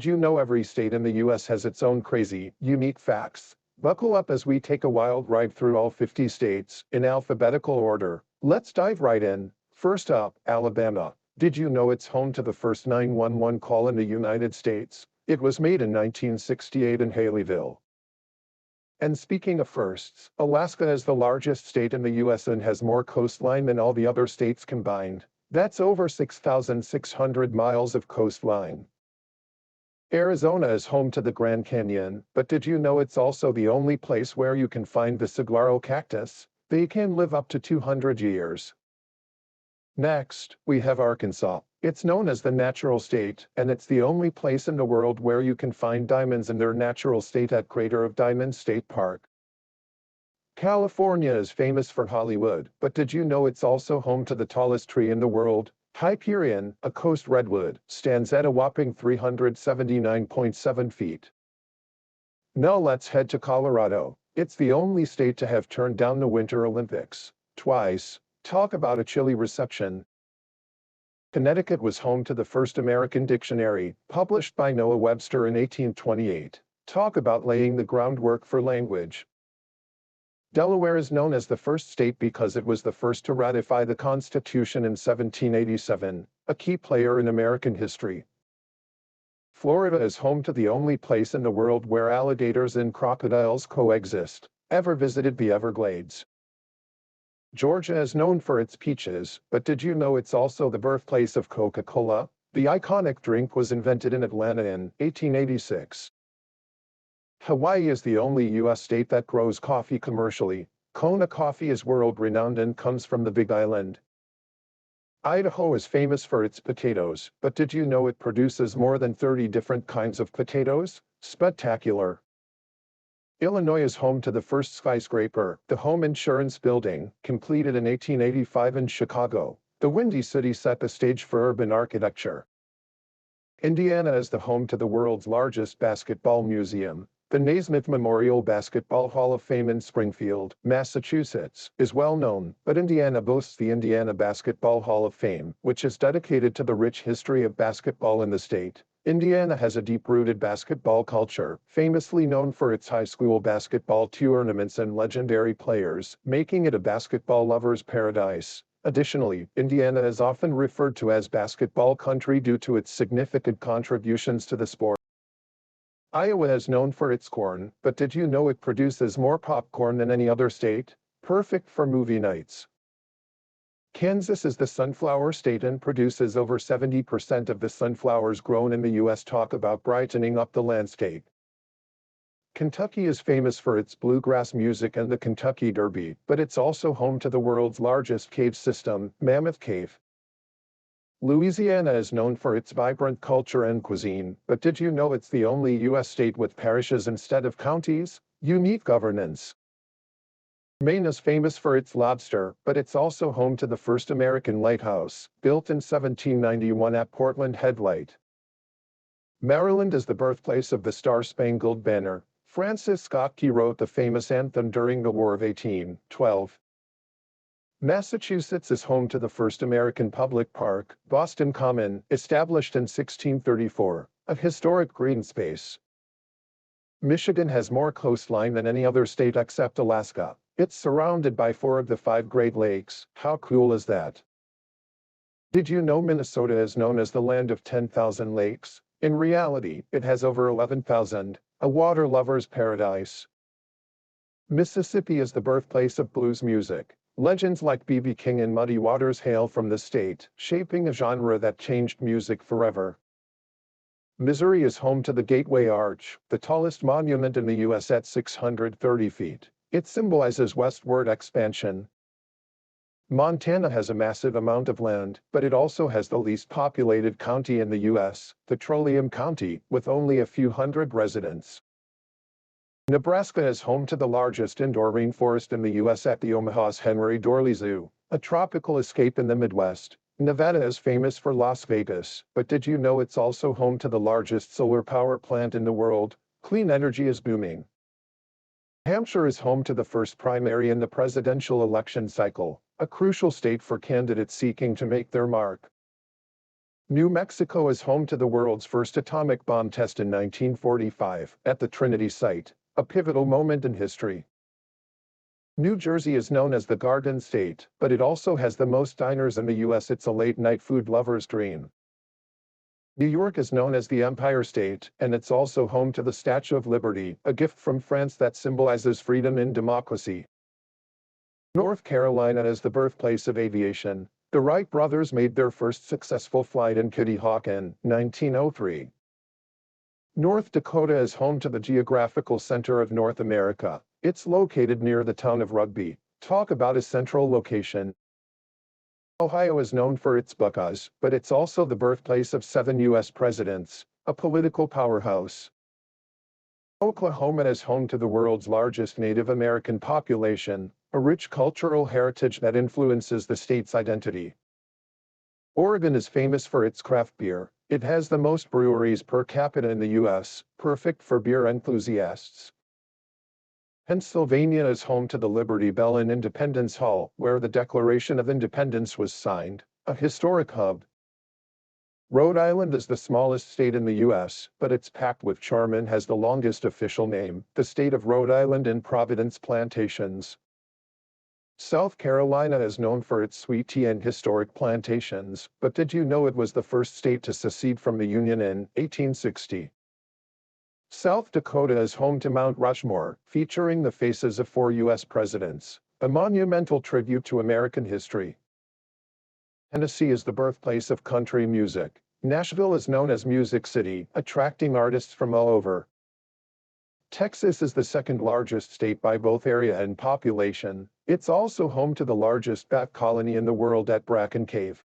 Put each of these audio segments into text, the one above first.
Did you know every state in the US has its own crazy, unique facts? Buckle up as we take a wild ride through all 50 states, in alphabetical order. Let's dive right in. First up, Alabama. Did you know it's home to the first 911 call in the United States? It was made in 1968 in Haleyville. And speaking of firsts, Alaska is the largest state in the US and has more coastline than all the other states combined. That's over 6,600 miles of coastline. Arizona is home to the Grand Canyon, but did you know it's also the only place where you can find the saguaro cactus? They can live up to 200 years. Next, we have Arkansas. It's known as the natural state, and it's the only place in the world where you can find diamonds in their natural state at Crater of Diamonds State Park. California is famous for Hollywood, but did you know it's also home to the tallest tree in the world? Hyperion, a coast redwood, stands at a whopping 379.7 feet. Now let's head to Colorado. It's the only state to have turned down the Winter Olympics twice. Talk about a chilly reception. Connecticut was home to the first American dictionary, published by Noah Webster in 1828. Talk about laying the groundwork for language. Delaware is known as the first state because it was the first to ratify the Constitution in 1787, a key player in American history. Florida is home to the only place in the world where alligators and crocodiles coexist. Ever visited the Everglades? Georgia is known for its peaches, but did you know it's also the birthplace of Coca-Cola? The iconic drink was invented in Atlanta in 1886. Hawaii is the only U.S. state that grows coffee commercially. Kona coffee is world-renowned and comes from the Big Island. Idaho is famous for its potatoes, but did you know it produces more than 30 different kinds of potatoes? Spectacular. Illinois is home to the first skyscraper, the Home Insurance Building, completed in 1885 in Chicago. The Windy City set the stage for urban architecture. Indiana is the home to the world's largest basketball museum. The Naismith Memorial Basketball Hall of Fame in Springfield, Massachusetts, is well known, but Indiana boasts the Indiana Basketball Hall of Fame, which is dedicated to the rich history of basketball in the state. Indiana has a deep-rooted basketball culture, famously known for its high school basketball tournaments and legendary players, making it a basketball lover's paradise. Additionally, Indiana is often referred to as basketball country due to its significant contributions to the sport. Iowa is known for its corn, but did you know it produces more popcorn than any other state? Perfect for movie nights. Kansas is the sunflower state and produces over 70% of the sunflowers grown in the U.S. Talk about brightening up the landscape. Kentucky is famous for its bluegrass music and the Kentucky Derby, but it's also home to the world's largest cave system, Mammoth Cave. Louisiana is known for its vibrant culture and cuisine, but did you know it's the only U.S. state with parishes instead of counties? Unique governance. Maine is famous for its lobster, but it's also home to the first American lighthouse, built in 1791 at Portland Head Light. Maryland is the birthplace of the Star-Spangled Banner. Francis Scott Key wrote the famous anthem during the War of 1812. Massachusetts is home to the first American public park, Boston Common, established in 1634, a historic green space. Michigan has more coastline than any other state except Alaska. It's surrounded by 4 of the 5 Great Lakes. How cool is that? Did you know Minnesota is known as the land of 10,000 lakes? In reality, it has over 11,000, a water lover's paradise. Mississippi is the birthplace of blues music. Legends like B.B. King and Muddy Waters hail from the state, shaping a genre that changed music forever. Missouri is home to the Gateway Arch, the tallest monument in the U.S. at 630 feet. It symbolizes westward expansion. Montana has a massive amount of land, but it also has the least populated county in the U.S., Petroleum County, with only a few hundred residents. Nebraska is home to the largest indoor rainforest in the U.S. at the Omaha's Henry Dorley Zoo, a tropical escape in the Midwest. Nevada is famous for Las Vegas, but did you know it's also home to the largest solar power plant in the world? Clean energy is booming. Hampshire is home to the first primary in the presidential election cycle, a crucial state for candidates seeking to make their mark. New Mexico is home to the world's first atomic bomb test in 1945 at the Trinity site, a pivotal moment in history. New Jersey is known as the Garden State, but it also has the most diners in the US. It's a late-night food lover's dream. New York is known as the Empire State, and it's also home to the Statue of Liberty, a gift from France that symbolizes freedom and democracy. North Carolina is the birthplace of aviation. The Wright brothers made their first successful flight in Kitty Hawk in 1903. North Dakota is home to the geographical center of North America. It's located near the town of Rugby. Talk about a central location. Ohio is known for its Buckeyes, but it's also the birthplace of 7 U.S. presidents, a political powerhouse. Oklahoma is home to the world's largest Native American population, a rich cultural heritage that influences the state's identity. Oregon is famous for its craft beer. It has the most breweries per capita in the U.S., perfect for beer enthusiasts. Pennsylvania is home to the Liberty Bell and Independence Hall, where the Declaration of Independence was signed, a historic hub. Rhode Island is the smallest state in the U.S., but it's packed with charm and has the longest official name, the state of Rhode Island and Providence Plantations. South Carolina is known for its sweet tea and historic plantations, but did you know it was the first state to secede from the Union in 1860? South Dakota is home to Mount Rushmore, featuring the faces of 4 U.S. presidents, a monumental tribute to American history. Tennessee is the birthplace of country music. Nashville is known as Music City, attracting artists from all over. Texas is the second largest state by both area and population. It's also home to the largest bat colony in the world at Bracken Cave.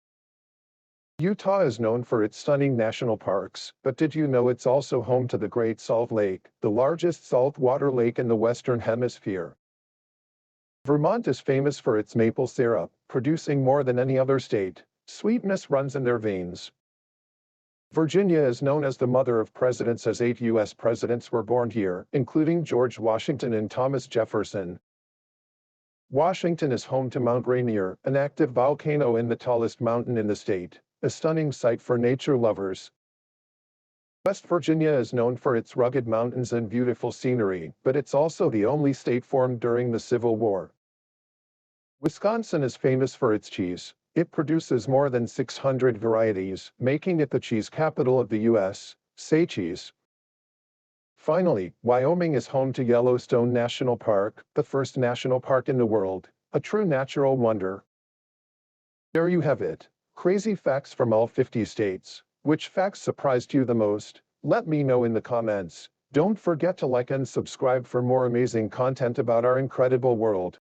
Utah is known for its stunning national parks, but did you know it's also home to the Great Salt Lake, the largest saltwater lake in the Western Hemisphere? Vermont is famous for its maple syrup, producing more than any other state. Sweetness runs in their veins. Virginia is known as the mother of presidents as 8 U.S. presidents were born here, including George Washington and Thomas Jefferson. Washington is home to Mount Rainier, an active volcano and the tallest mountain in the state, a stunning sight for nature lovers. West Virginia is known for its rugged mountains and beautiful scenery, but it's also the only state formed during the Civil War. Wisconsin is famous for its cheese. It produces more than 600 varieties, making it the cheese capital of the U.S. Say cheese. Finally, Wyoming is home to Yellowstone National Park, the first national park in the world, a true natural wonder. There you have it. Crazy facts from all 50 states. Which facts surprised you the most? Let me know in the comments. Don't forget to like and subscribe for more amazing content about our incredible world.